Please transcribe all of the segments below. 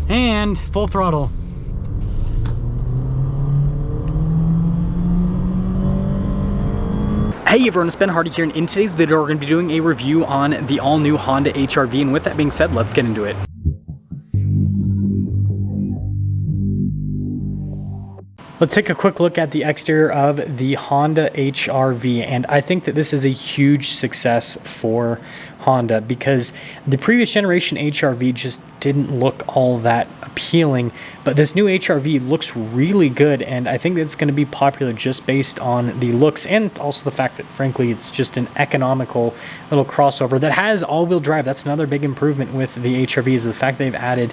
And full throttle. Hey everyone, it's Ben Hardy here, and in today's video we're going to be doing a review on the all-new Honda HR-V, and with that being said, let's get into it. Let's take a quick look at the exterior of the Honda HR-V, and I think that this is a huge success for Honda because the previous generation HR-V just didn't look all that appealing, but this new HR-V looks really good, and I think it's going to be popular just based on the looks and also the fact that, frankly, it's just an economical little crossover that has all-wheel drive. That's another big improvement with the HR-V, is the fact they've added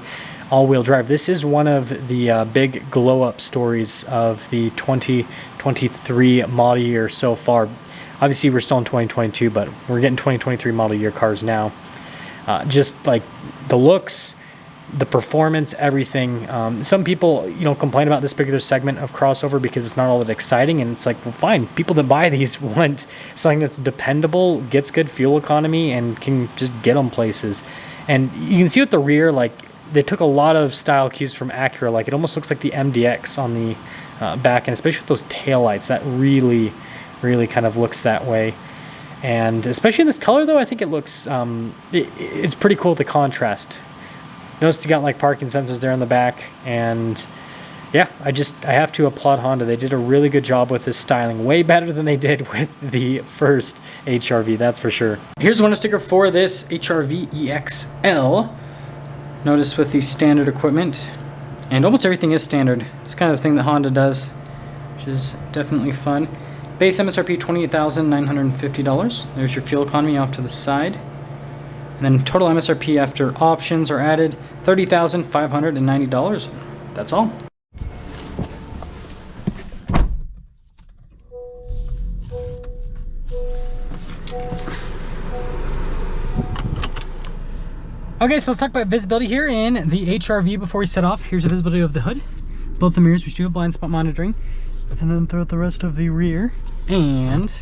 all-wheel drive. This is one of the big glow-up stories of the 2023 model year so far. Obviously, we're still in 2022, but we're getting 2023 model year cars now. Just like the looks, the performance, everything. Some people, complain about this particular segment of crossover because it's not all that exciting, and it's like, well, fine. People that buy these want something that's dependable, gets good fuel economy, and can just get them places. And you can see with the rear, like, they took a lot of style cues from Acura. Like, it almost looks like the MDX on the back, and especially with those taillights, that really kind of looks that way. And especially in this color, though, I think it looks, it's pretty cool, the contrast. Notice you got like parking sensors there in the back, and yeah, I have to applaud Honda. They did a really good job with this styling, way better than they did with the first HR-V, that's for sure. Here's one sticker for this HR-V EX-L. Notice with the standard equipment, and almost everything is standard. It's kind of the thing that Honda does, which is definitely fun. Base MSRP $28,950. There's your fuel economy off to the side. And then total MSRP after options are added, $30,590. That's all. Okay, so let's talk about visibility here in the HR-V before we set off. Here's the visibility of the hood, both the mirrors, which do have blind spot monitoring, and then throughout the rest of the rear. And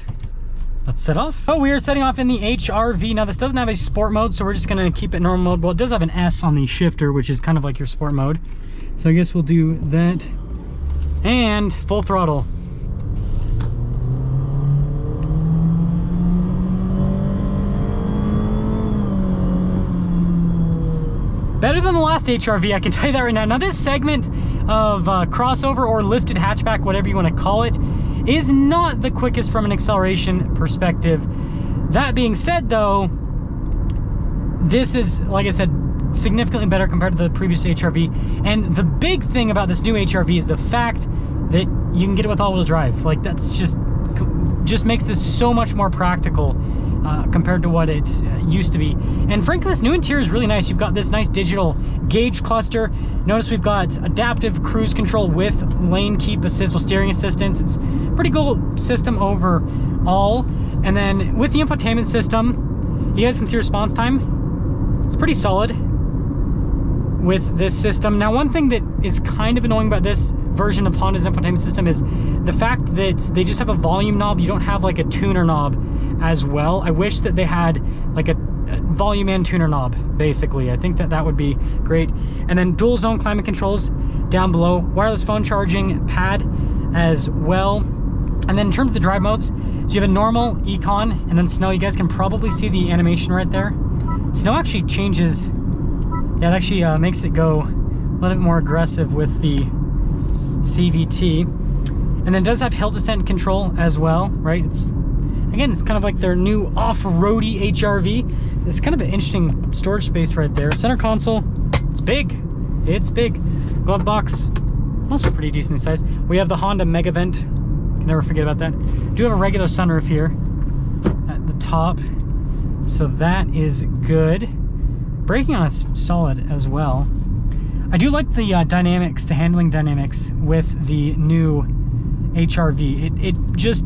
let's set off. Oh, we are setting off in the HR-V. Now, this doesn't have a sport mode, so we're just gonna keep it normal mode. Well, it does have an S on the shifter, which is kind of like your sport mode. So I guess we'll do that. And full throttle. Better than the last HR-V, I can tell you that right now. Now, this segment of crossover or lifted hatchback, whatever you want to call it, is not the quickest from an acceleration perspective. That being said, though, this is, like I said, significantly better compared to the previous HR-V. And the big thing about this new HR-V is the fact that you can get it with all-wheel drive. Like, that's just makes this so much more practical compared to what it used to be. And frankly, this new interior is really nice. You've got this nice digital gauge cluster. Notice we've got adaptive cruise control with lane keep assist, with steering assistance. It's a pretty cool system overall. And then with the infotainment system, you guys can see response time. It's pretty solid with this system. Now, one thing that is kind of annoying about this version of Honda's infotainment system is the fact that they just have a volume knob. You don't have like a tuner knob as well. I wish that they had like a volume and tuner knob, basically. I think that would be great. And then dual zone climate controls down below, wireless phone charging pad as well. And then in terms of the drive modes, so you have a normal, econ, and then snow. You guys can probably see the animation right there. Snow actually changes. Yeah, it actually makes it go a little bit more aggressive with the CVT. And then it does have hill descent control as well, right? Again, it's kind of like their new off-roady HR-V. It's kind of an interesting storage space right there. Center console, it's big. It's big. Glove box, also pretty decently sized. We have the Honda Mega Vent. Can never forget about that. We do have a regular sunroof here at the top, so that is good. Braking on it's solid as well. I do like the dynamics, the handling dynamics with the new HR-V. It just,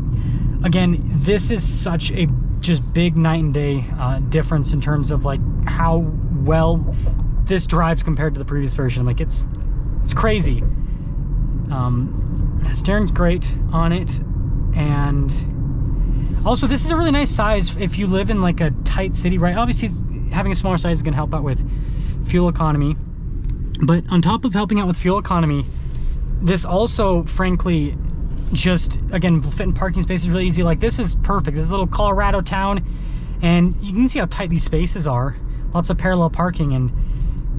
again, this is such a just big night and day difference in terms of like how well this drives compared to the previous version. Like, it's crazy. Steering's great on it, and also this is a really nice size if you live in like a tight city, right? Obviously having a smaller size is going to help out with fuel economy. But on top of helping out with fuel economy, this also, frankly, just, again, will fit in parking spaces really easy. Like, this is perfect. This is a little Colorado town, and you can see how tight these spaces are. Lots of parallel parking, and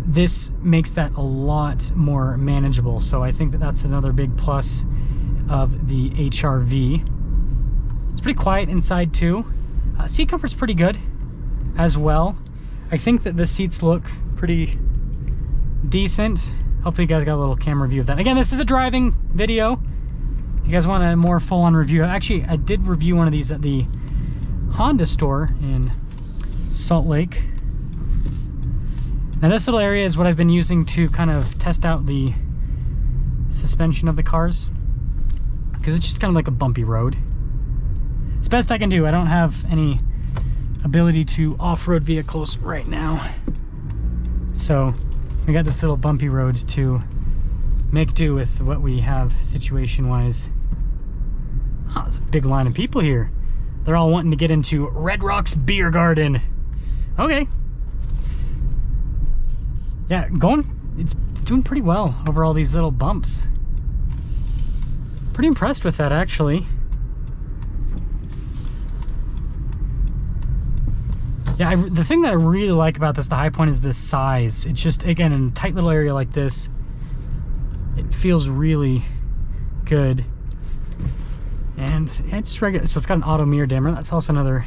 this makes that a lot more manageable. So I think that that's another big plus of the HR-V. It's pretty quiet inside too. Seat comfort's pretty good as well. I think that the seats look pretty decent. Hopefully you guys got a little camera view of that. Again, this is a driving video. If you guys want a more full-on review, actually I did review one of these at the Honda store in Salt Lake. Now this little area is what I've been using to kind of test out the suspension of the cars, because it's just kind of like a bumpy road. It's best I can do. I don't have any ability to off-road vehicles right now, so we got this little bumpy road to make do with what we have situation-wise. Oh, there's a big line of people here. They're all wanting to get into Red Rock's Beer Garden. Okay. Yeah, it's doing pretty well over all these little bumps. Pretty impressed with that, actually. Yeah, the thing that I really like about this, the high point, is this size. It's just, again, in a tight little area like this, it feels really good. And it's regular, so it's got an auto mirror dimmer. That's also another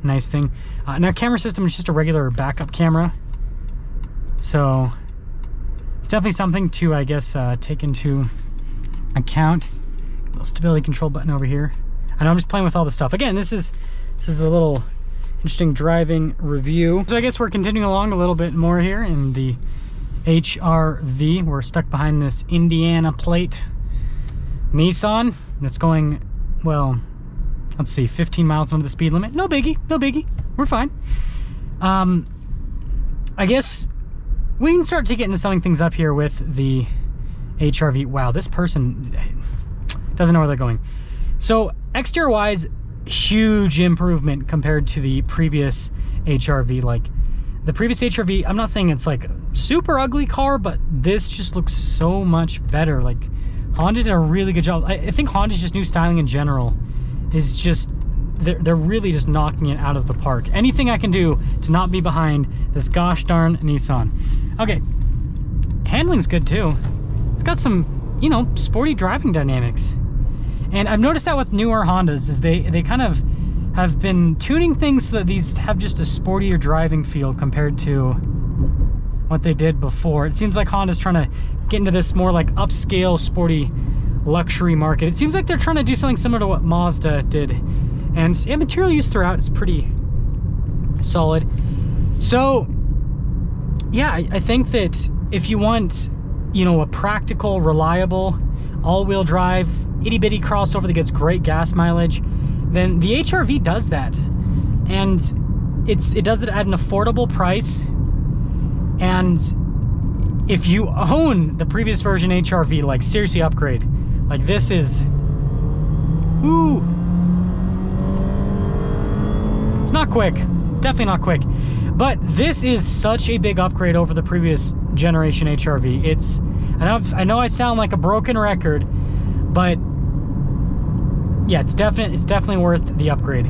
nice thing. Now, camera system is just a regular backup camera. So it's definitely something to, I guess, take into account. A little stability control button over here. I know I'm just playing with all the stuff. Again, this is a little interesting driving review. So I guess we're continuing along a little bit more here in the HR-V. We're stuck behind this Indiana plate Nissan that's going, well, let's see, 15 miles under the speed limit. No biggie, no biggie. We're fine. I guess we can start to get into summing things up here with the HR-V. Wow, this person doesn't know where they're going. So exterior wise, huge improvement compared to the previous HR-V. Like the previous HR-V, I'm not saying it's like a super ugly car, but this just looks so much better. Like Honda did a really good job. I think Honda's just new styling in general is just, they're really just knocking it out of the park. Anything I can do to not be behind this gosh darn Nissan. Okay, handling's good too. It's got some, you know, sporty driving dynamics. And I've noticed that with newer Hondas is they kind of have been tuning things so that these have just a sportier driving feel compared to what they did before. It seems like Honda's trying to get into this more like upscale, sporty luxury market. It seems like they're trying to do something similar to what Mazda did. And yeah, material use throughout is pretty solid. So yeah, I think that if you want, you know, a practical, reliable, all-wheel drive, itty-bitty crossover that gets great gas mileage, then the HR-V does that. And it does it at an affordable price. And if you own the previous version HR-V, like seriously upgrade. Like this is, ooh. It's not quick. It's definitely not quick. But this is such a big upgrade over the previous generation HR-V. It's, I know I sound like a broken record, but yeah, it's definitely worth the upgrade.